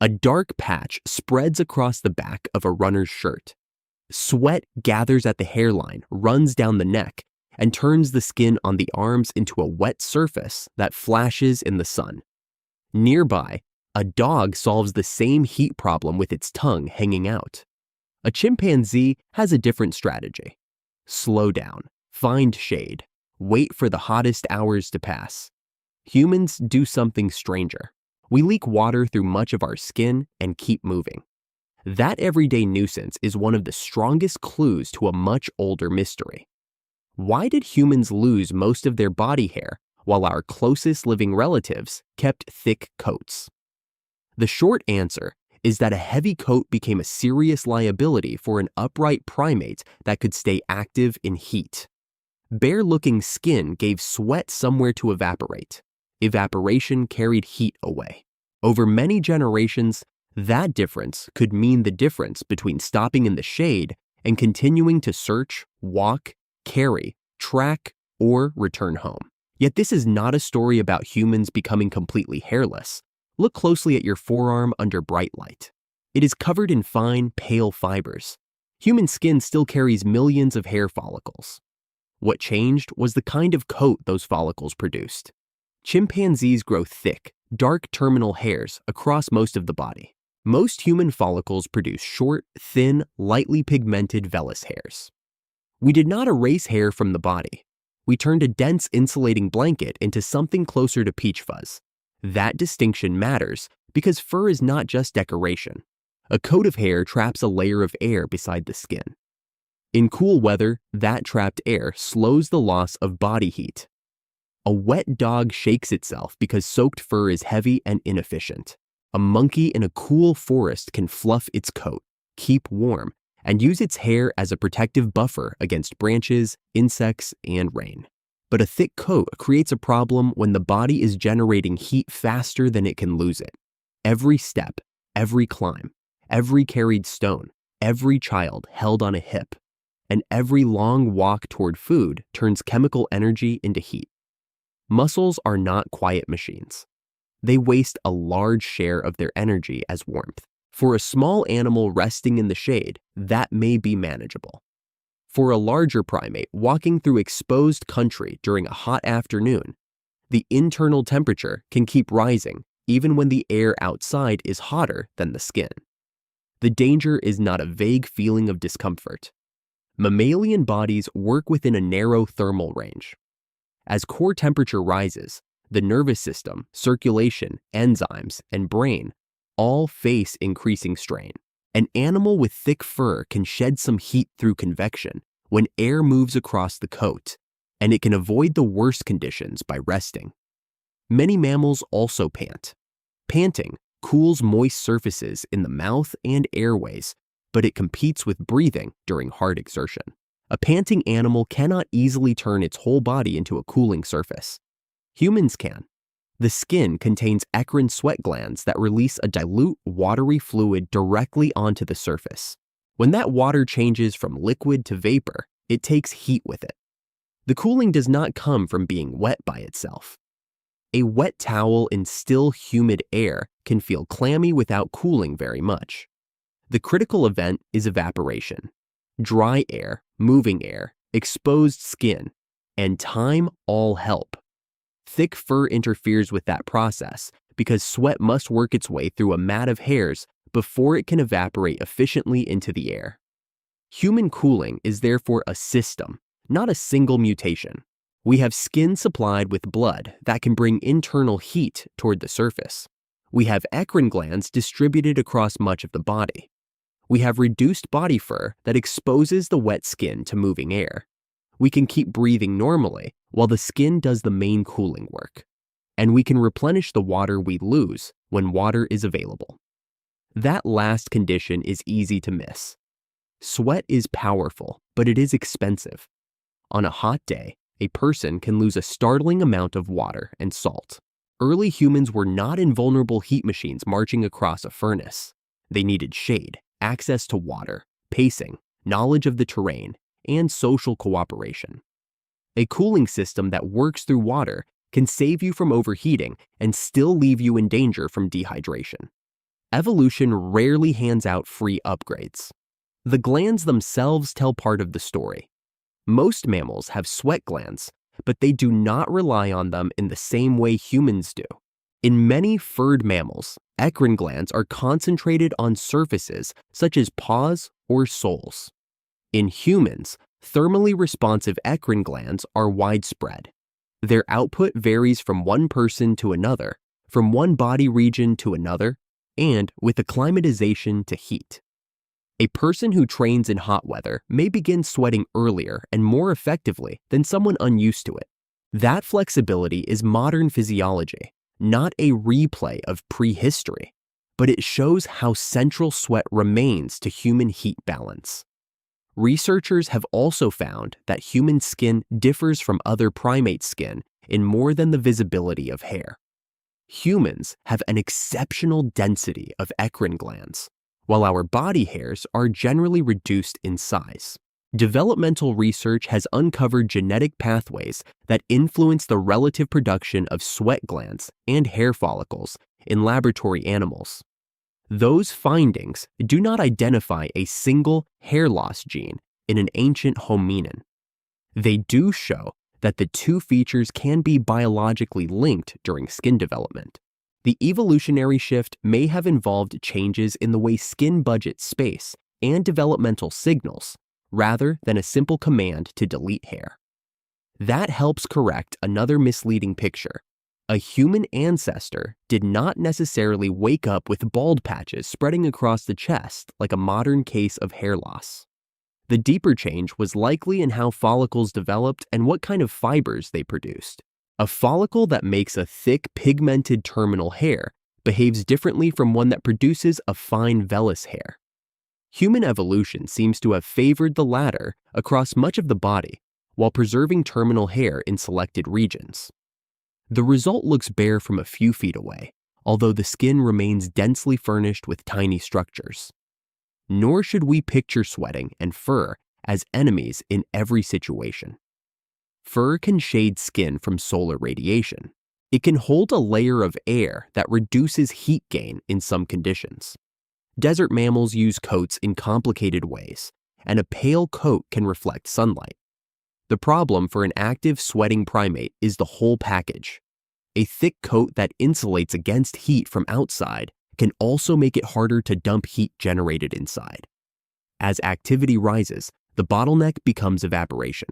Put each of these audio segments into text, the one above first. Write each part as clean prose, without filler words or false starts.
A dark patch spreads across the back of a runner's shirt. Sweat gathers at the hairline, runs down the neck, and turns the skin on the arms into a wet surface that flashes in the sun. Nearby, a dog solves the same heat problem with its tongue hanging out. A chimpanzee has a different strategy. Slow down, find shade, wait for the hottest hours to pass. Humans do something stranger. We leak water through much of our skin and keep moving. That everyday nuisance is one of the strongest clues to a much older mystery. Why did humans lose most of their body hair while our closest living relatives kept thick coats? The short answer is that a heavy coat became a serious liability for an upright primate that could stay active in heat. Bare-looking skin gave sweat somewhere to evaporate. Evaporation carried heat away. Over many generations, that difference could mean the difference between stopping in the shade and continuing to search, walk, carry, track, or return home. Yet this is not a story about humans becoming completely hairless. Look closely at your forearm under bright light. It is covered in fine, pale fibers. Human skin still carries millions of hair follicles. What changed was the kind of coat those follicles produced. Chimpanzees grow thick, dark terminal hairs across most of the body. Most human follicles produce short, thin, lightly pigmented vellus hairs. We did not erase hair from the body. We turned a dense insulating blanket into something closer to peach fuzz. That distinction matters because fur is not just decoration. A coat of hair traps a layer of air beside the skin. In cool weather, that trapped air slows the loss of body heat. A wet dog shakes itself because soaked fur is heavy and inefficient. A monkey in a cool forest can fluff its coat, keep warm, and use its hair as a protective buffer against branches, insects, and rain. But a thick coat creates a problem when the body is generating heat faster than it can lose it. Every step, every climb, every carried stone, every child held on a hip, and every long walk toward food turns chemical energy into heat. Muscles are not quiet machines. They waste a large share of their energy as warmth. For a small animal resting in the shade, that may be manageable. For a larger primate walking through exposed country during a hot afternoon, the internal temperature can keep rising even when the air outside is hotter than the skin. The danger is not a vague feeling of discomfort. Mammalian bodies work within a narrow thermal range. As core temperature rises, the nervous system, circulation, enzymes, and brain all face increasing strain. An animal with thick fur can shed some heat through convection when air moves across the coat, and it can avoid the worst conditions by resting. Many mammals also pant. Panting cools moist surfaces in the mouth and airways, but it competes with breathing during hard exertion. A panting animal cannot easily turn its whole body into a cooling surface. Humans can. The skin contains eccrine sweat glands that release a dilute, watery fluid directly onto the surface. When that water changes from liquid to vapor, it takes heat with it. The cooling does not come from being wet by itself. A wet towel in still, humid air can feel clammy without cooling very much. The critical event is evaporation. Dry air, moving air, exposed skin, and time all help. Thick fur interferes with that process because sweat must work its way through a mat of hairs before it can evaporate efficiently into the air. Human cooling is therefore a system, not a single mutation. We have skin supplied with blood that can bring internal heat toward the surface. We have eccrine glands distributed across much of the body. We have reduced body fur that exposes the wet skin to moving air. We can keep breathing normally while the skin does the main cooling work. And we can replenish the water we lose when water is available. That last condition is easy to miss. Sweat is powerful, but it is expensive. On a hot day, a person can lose a startling amount of water and salt. Early humans were not invulnerable heat machines marching across a furnace. They needed shade, access to water, pacing, knowledge of the terrain, and social cooperation. A cooling system that works through water can save you from overheating and still leave you in danger from dehydration. evolution rarely hands out free upgrades. The glands themselves tell part of the story. Most mammals have sweat glands, but they do not rely on them in the same way humans do. In many furred mammals, eccrine glands are concentrated on surfaces such as paws or soles. In humans, thermally responsive eccrine glands are widespread. Their output varies from one person to another, from one body region to another, and with acclimatization to heat. A person who trains in hot weather may begin sweating earlier and more effectively than someone unused to it. That flexibility is modern physiology, not a replay of prehistory, but it shows how central sweat remains to human heat balance. Researchers have also found that human skin differs from other primate skin in more than the visibility of hair. Humans have an exceptional density of eccrine glands, while our body hairs are generally reduced in size. Developmental research has uncovered genetic pathways that influence the relative production of sweat glands and hair follicles in laboratory animals. Those findings do not identify a single hair loss gene in an ancient hominin. They do show that the two features can be biologically linked during skin development. The evolutionary shift may have involved changes in the way skin budgets space and developmental signals, rather than a simple command to delete hair. That helps correct another misleading picture. A human ancestor did not necessarily wake up with bald patches spreading across the chest like a modern case of hair loss. The deeper change was likely in how follicles developed and what kind of fibers they produced. A follicle that makes a thick, pigmented terminal hair behaves differently from one that produces a fine vellus hair. Human evolution seems to have favored the latter across much of the body, while preserving terminal hair in selected regions. The result looks bare from a few feet away, although the skin remains densely furnished with tiny structures. Nor should we picture sweating and fur as enemies in every situation. Fur can shade skin from solar radiation. It can hold a layer of air that reduces heat gain in some conditions. Desert mammals use coats in complicated ways, and a pale coat can reflect sunlight. The problem for an active sweating primate is the whole package. A thick coat that insulates against heat from outside can also make it harder to dump heat generated inside. As activity rises, the bottleneck becomes evaporation.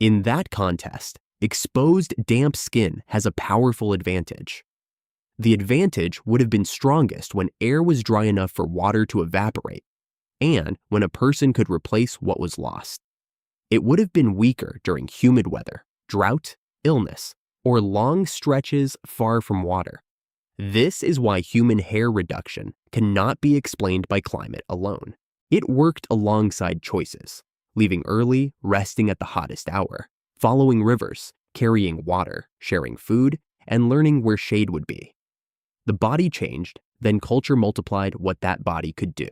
In that context, exposed damp skin has a powerful advantage. The advantage would have been strongest when air was dry enough for water to evaporate, and when a person could replace what was lost. It would have been weaker during humid weather, drought, illness, or long stretches far from water. This is why human hair reduction cannot be explained by climate alone. It worked alongside choices, leaving early, resting at the hottest hour, following rivers, carrying water, sharing food, and learning where shade would be. The body changed, then culture multiplied what that body could do.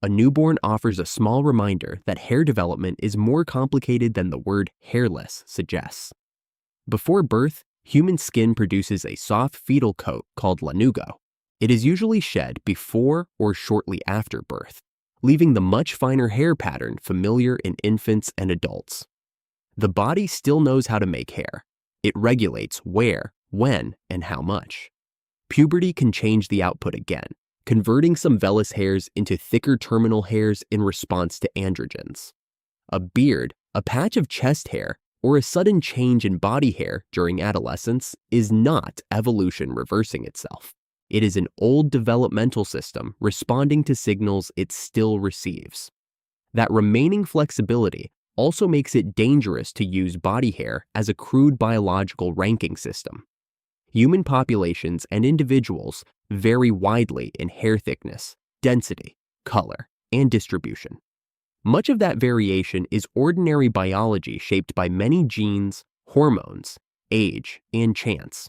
A newborn offers a small reminder that hair development is more complicated than the word hairless suggests. Before birth, human skin produces a soft fetal coat called lanugo. It is usually shed before or shortly after birth, leaving the much finer hair pattern familiar in infants and adults. The body still knows how to make hair. It regulates where, when, and how much. Puberty can change the output again, converting some vellus hairs into thicker terminal hairs in response to androgens. A beard, a patch of chest hair, or a sudden change in body hair during adolescence is not evolution reversing itself. It is an old developmental system responding to signals it still receives. That remaining flexibility also makes it dangerous to use body hair as a crude biological ranking system. Human populations and individuals vary widely in hair thickness, density, color, and distribution. Much of that variation is ordinary biology shaped by many genes, hormones, age, and chance.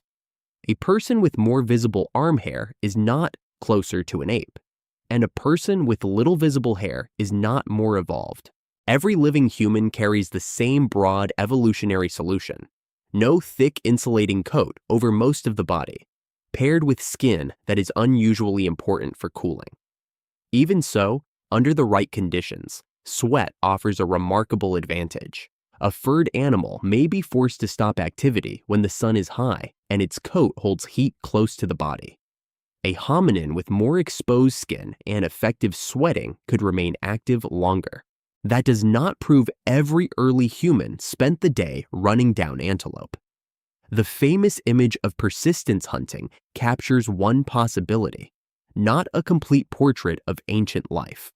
A person with more visible arm hair is not closer to an ape, and a person with little visible hair is not more evolved. Every living human carries the same broad evolutionary solution: no thick insulating coat over most of the body. paired with skin that is unusually important for cooling. Even so, under the right conditions, sweat offers a remarkable advantage. A furred animal may be forced to stop activity when the sun is high and its coat holds heat close to the body. A hominin with more exposed skin and effective sweating could remain active longer. That does not prove every early human spent the day running down antelope. The famous image of persistence hunting captures one possibility, not a complete portrait of ancient life.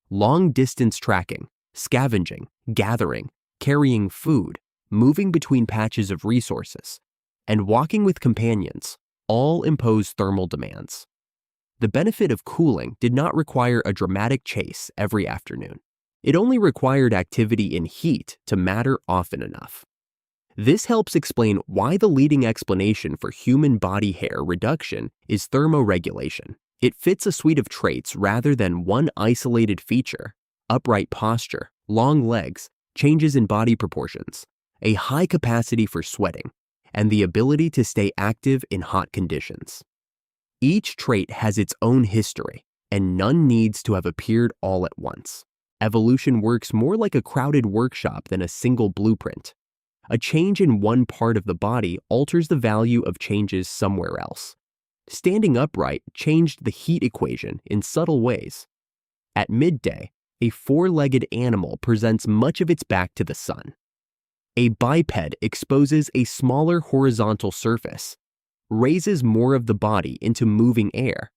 Long-distance tracking, scavenging, gathering, carrying food, moving between patches of resources, and walking with companions all impose thermal demands. The benefit of cooling did not require a dramatic chase every afternoon. It only required activity in heat to matter often enough. This helps explain why the leading explanation for human body hair reduction is thermoregulation. It fits a suite of traits rather than one isolated feature: upright posture, long legs, changes in body proportions, a high capacity for sweating, and the ability to stay active in hot conditions. Each trait has its own history, and none needs to have appeared all at once. Evolution works more like a crowded workshop than a single blueprint. A change in one part of the body alters the value of changes somewhere else. Standing upright changed the heat equation in subtle ways. At midday, a four-legged animal presents much of its back to the sun. A biped exposes a smaller horizontal surface, raises more of the body into moving air,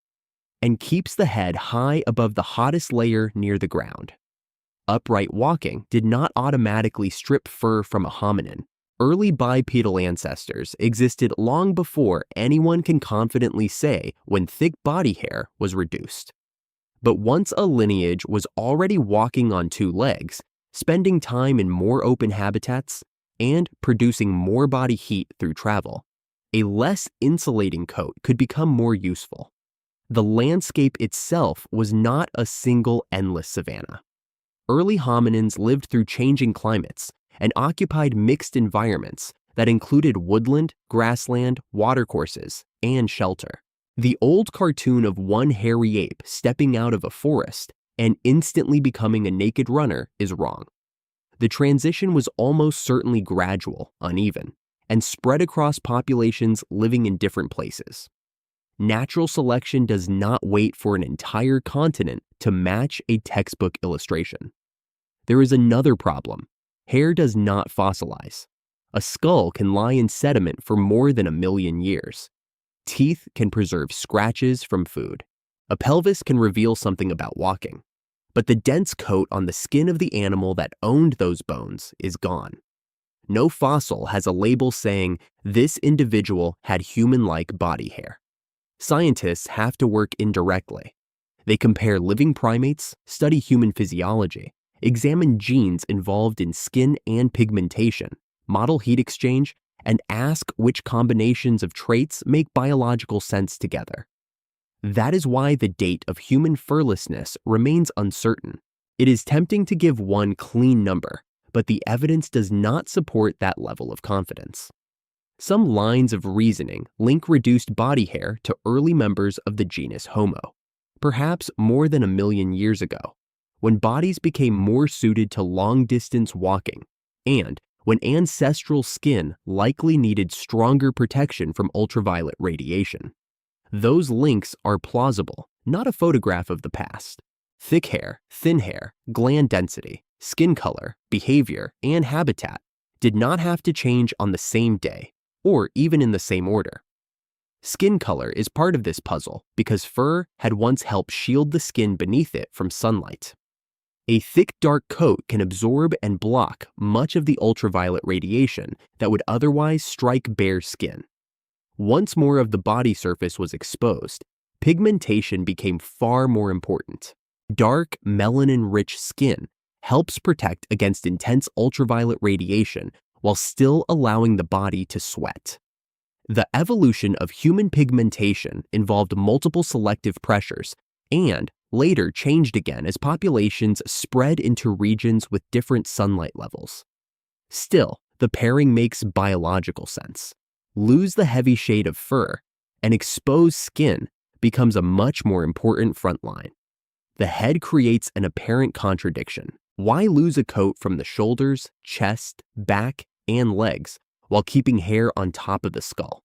and keeps the head high above the hottest layer near the ground. Upright walking did not automatically strip fur from a hominin. Early bipedal ancestors existed long before anyone can confidently say when thick body hair was reduced. But once a lineage was already walking on two legs, spending time in more open habitats, and producing more body heat through travel, a less insulating coat could become more useful. The landscape itself was not a single endless savanna. Early hominins lived through changing climates and occupied mixed environments that included woodland, grassland, watercourses, and shelter. The old cartoon of one hairy ape stepping out of a forest and instantly becoming a naked runner is wrong. The transition was almost certainly gradual, uneven, and spread across populations living in different places. Natural selection does not wait for an entire continent to match a textbook illustration. There is another problem. Hair does not fossilize. A skull can lie in sediment for more than 1 million years. Teeth can preserve scratches from food. A pelvis can reveal something about walking. But the dense coat on the skin of the animal that owned those bones is gone. No fossil has a label saying this individual had human-like body hair. Scientists have to work indirectly. They compare living primates, study human physiology, examine genes involved in skin and pigmentation, model heat exchange, and ask which combinations of traits make biological sense together. That is why the date of human furlessness remains uncertain. It is tempting to give one clean number, but the evidence does not support that level of confidence. Some lines of reasoning link reduced body hair to early members of the genus Homo, perhaps more than 1 million years ago, when bodies became more suited to long-distance walking, and when ancestral skin likely needed stronger protection from ultraviolet radiation. Those links are plausible, not a photograph of the past. Thick hair, thin hair, gland density, skin color, behavior, and habitat did not have to change on the same day, or even in the same order. Skin color is part of this puzzle because fur had once helped shield the skin beneath it from sunlight. A thick, dark coat can absorb and block much of the ultraviolet radiation that would otherwise strike bare skin. Once more of the body surface was exposed, pigmentation became far more important. Dark, melanin-rich skin helps protect against intense ultraviolet radiation while still allowing the body to sweat. The evolution of human pigmentation involved multiple selective pressures and later changed again as populations spread into regions with different sunlight levels. Still, the pairing makes biological sense. Lose the heavy shade of fur, and exposed skin becomes a much more important front line. The head creates an apparent contradiction. Why lose a coat from the shoulders, chest, back, and legs while keeping hair on top of the skull?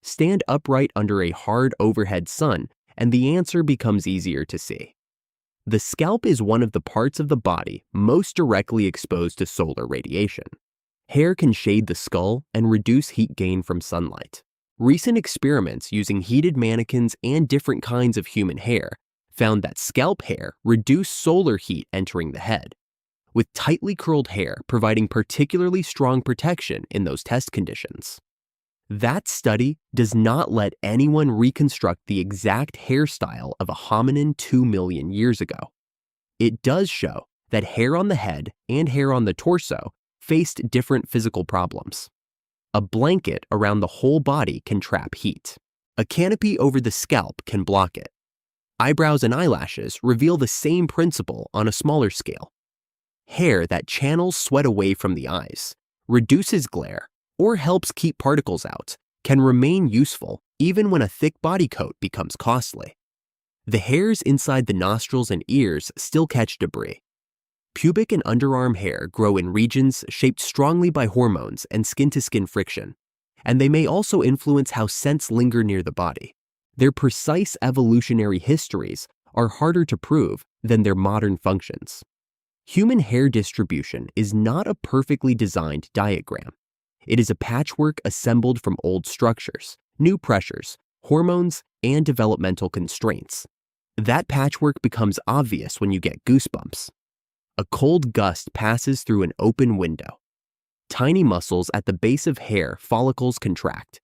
Stand upright under a hard overhead sun, and the answer becomes easier to see. The scalp is one of the parts of the body most directly exposed to solar radiation. Hair can shade the skull and reduce heat gain from sunlight. Recent experiments using heated mannequins and different kinds of human hair found that scalp hair reduced solar heat entering the head, with tightly curled hair providing particularly strong protection in those test conditions. That study does not let anyone reconstruct the exact hairstyle of a hominin 2 million years ago. It does show that hair on the head and hair on the torso faced different physical problems. A blanket around the whole body can trap heat. A canopy over the scalp can block it. Eyebrows and eyelashes reveal the same principle on a smaller scale. Hair that channels sweat away from the eyes, reduces glare, or helps keep particles out can remain useful even when a thick body coat becomes costly. The hairs inside the nostrils and ears still catch debris. Pubic and underarm hair grow in regions shaped strongly by hormones and skin-to-skin friction, and they may also influence how scents linger near the body. Their precise evolutionary histories are harder to prove than their modern functions. Human hair distribution is not a perfectly designed diagram. It is a patchwork assembled from old structures, new pressures, hormones, and developmental constraints. That patchwork becomes obvious when you get goosebumps. A cold gust passes through an open window. Tiny muscles at the base of hair follicles contract.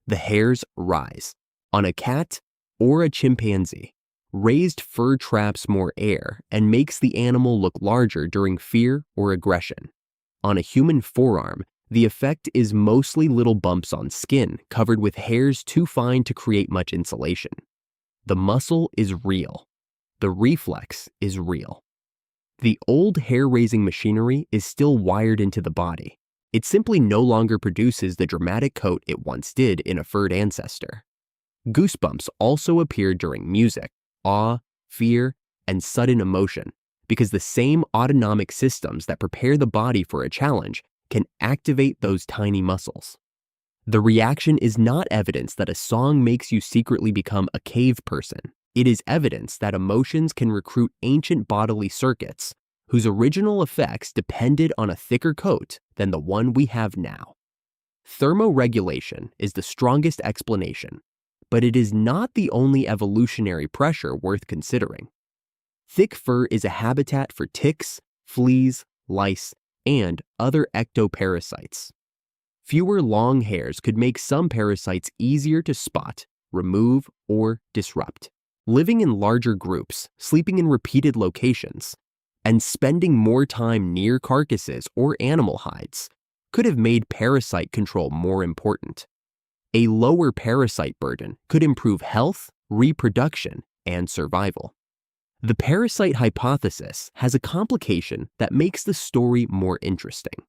The hairs rise. On a cat or a chimpanzee, raised fur traps more air and makes the animal look larger during fear or aggression. On a human forearm, the effect is mostly little bumps on skin covered with hairs too fine to create much insulation. The muscle is real. The reflex is real. The old hair-raising machinery is still wired into the body. It simply no longer produces the dramatic coat it once did in a furred ancestor. Goosebumps also appear during music, awe, fear, and sudden emotion because the same autonomic systems that prepare the body for a challenge can activate those tiny muscles. The reaction is not evidence that a song makes you secretly become a cave person. It is evidence that emotions can recruit ancient bodily circuits whose original effects depended on a thicker coat than the one we have now. Thermoregulation is the strongest explanation, but it is not the only evolutionary pressure worth considering. Thick fur is a habitat for ticks, fleas, lice, and other ectoparasites. Fewer long hairs could make some parasites easier to spot, remove, or disrupt. Living in larger groups, sleeping in repeated locations, and spending more time near carcasses or animal hides could have made parasite control more important. A lower parasite burden could improve health, reproduction, and survival. The parasite hypothesis has a complication that makes the story more interesting.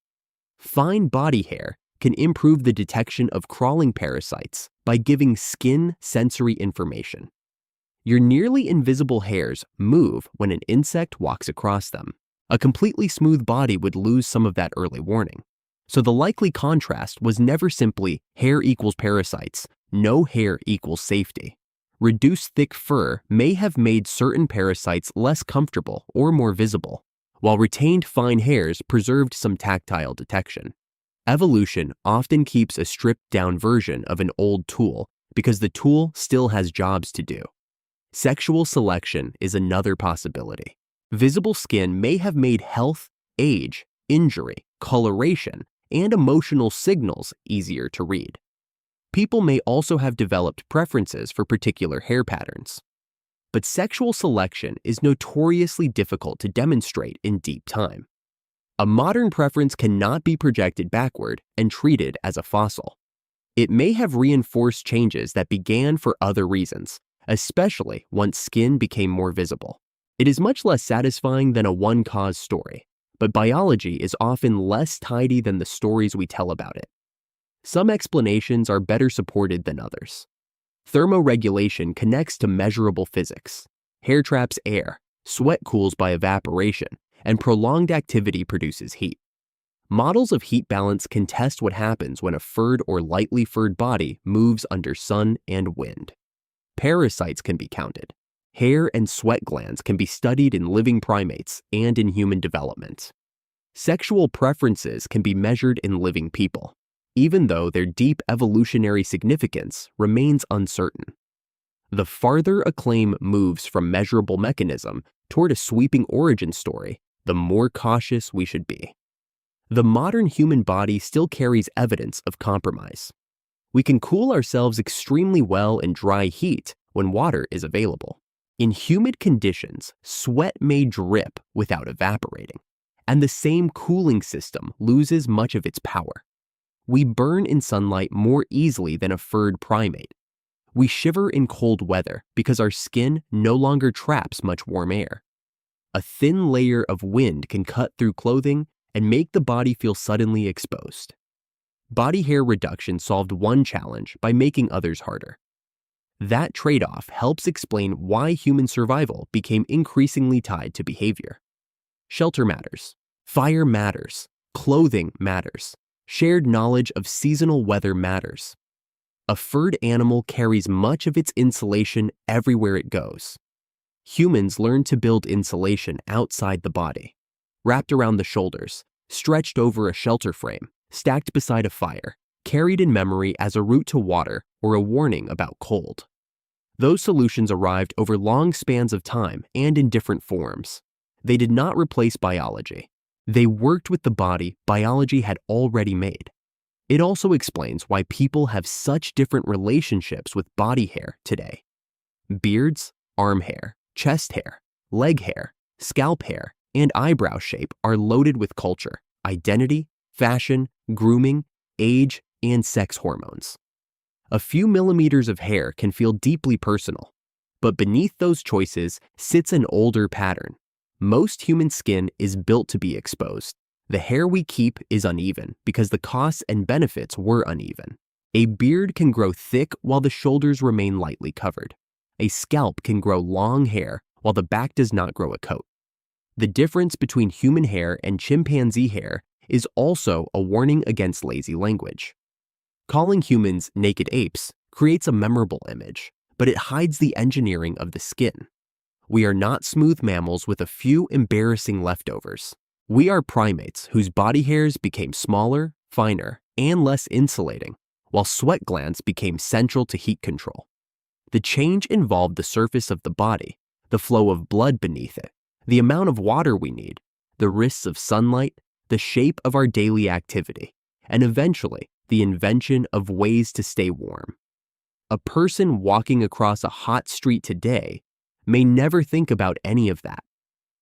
Fine body hair can improve the detection of crawling parasites by giving skin sensory information. Your nearly invisible hairs move when an insect walks across them. A completely smooth body would lose some of that early warning. So the likely contrast was never simply hair equals parasites, no hair equals safety. Reduced thick fur may have made certain parasites less comfortable or more visible, while retained fine hairs preserved some tactile detection. Evolution often keeps a stripped-down version of an old tool because the tool still has jobs to do. Sexual selection is another possibility. Visible skin may have made health, age, injury, coloration, and emotional signals easier to read. People may also have developed preferences for particular hair patterns. But sexual selection is notoriously difficult to demonstrate in deep time. A modern preference cannot be projected backward and treated as a fossil. It may have reinforced changes that began for other reasons, especially once skin became more visible. It is much less satisfying than a one-cause story, but biology is often less tidy than the stories we tell about it. Some explanations are better supported than others. Thermoregulation connects to measurable physics. Hair traps air, sweat cools by evaporation, and prolonged activity produces heat. Models of heat balance can test what happens when a furred or lightly furred body moves under sun and wind. Parasites can be counted. Hair and sweat glands can be studied in living primates and in human development. Sexual preferences can be measured in living people, even though their deep evolutionary significance remains uncertain. The farther a claim moves from measurable mechanism toward a sweeping origin story, the more cautious we should be. The modern human body still carries evidence of compromise. We can cool ourselves extremely well in dry heat when water is available. In humid conditions, sweat may drip without evaporating, and the same cooling system loses much of its power. We burn in sunlight more easily than a furred primate. We shiver in cold weather because our skin no longer traps much warm air. A thin layer of wind can cut through clothing and make the body feel suddenly exposed. Body hair reduction solved one challenge by making others harder. That trade-off helps explain why human survival became increasingly tied to behavior. Shelter matters. Fire matters. Clothing matters. Shared knowledge of seasonal weather matters. A furred animal carries much of its insulation everywhere it goes. Humans learn to build insulation outside the body, wrapped around the shoulders, stretched over a shelter frame, stacked beside a fire, carried in memory as a route to water or a warning about cold. Those solutions arrived over long spans of time and in different forms. They did not replace biology. They worked with the body biology had already made. It also explains why people have such different relationships with body hair today. Beards, arm hair, chest hair, leg hair, scalp hair, and eyebrow shape are loaded with culture, identity, fashion, grooming, age, and sex hormones. A few millimeters of hair can feel deeply personal, but beneath those choices sits an older pattern. Most human skin is built to be exposed. The hair we keep is uneven because the costs and benefits were uneven. A beard can grow thick while the shoulders remain lightly covered. A scalp can grow long hair while the back does not grow a coat. The difference between human hair and chimpanzee hair is also a warning against lazy language. Calling humans naked apes creates a memorable image, but it hides the engineering of the skin. We are not smooth mammals with a few embarrassing leftovers. We are primates whose body hairs became smaller, finer, and less insulating, while sweat glands became central to heat control. The change involved the surface of the body, the flow of blood beneath it, the amount of water we need, the risks of sunlight, the shape of our daily activity, and eventually the invention of ways to stay warm. A person walking across a hot street today may never think about any of that.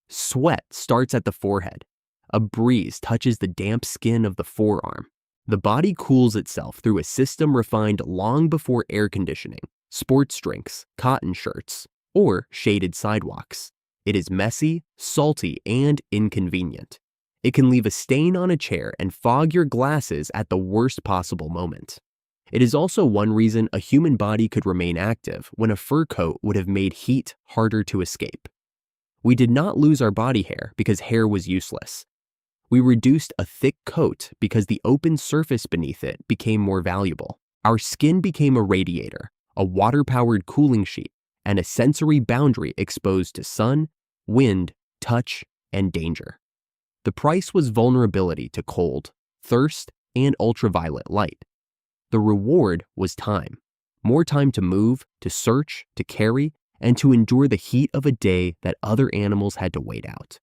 Sweat starts at the forehead. A breeze touches the damp skin of the forearm. The body cools itself through a system refined long before air conditioning, sports drinks, cotton shirts, or shaded sidewalks. It is messy, salty, and inconvenient. It can leave a stain on a chair and fog your glasses at the worst possible moment. It is also one reason a human body could remain active when a fur coat would have made heat harder to escape. We did not lose our body hair because hair was useless. We reduced a thick coat because the open surface beneath it became more valuable. Our skin became a radiator, a water-powered cooling sheet, and a sensory boundary exposed to sun, wind, touch, and danger. The price was vulnerability to cold, thirst, and ultraviolet light. The reward was time. More time to move, to search, to carry, and to endure the heat of a day that other animals had to wait out.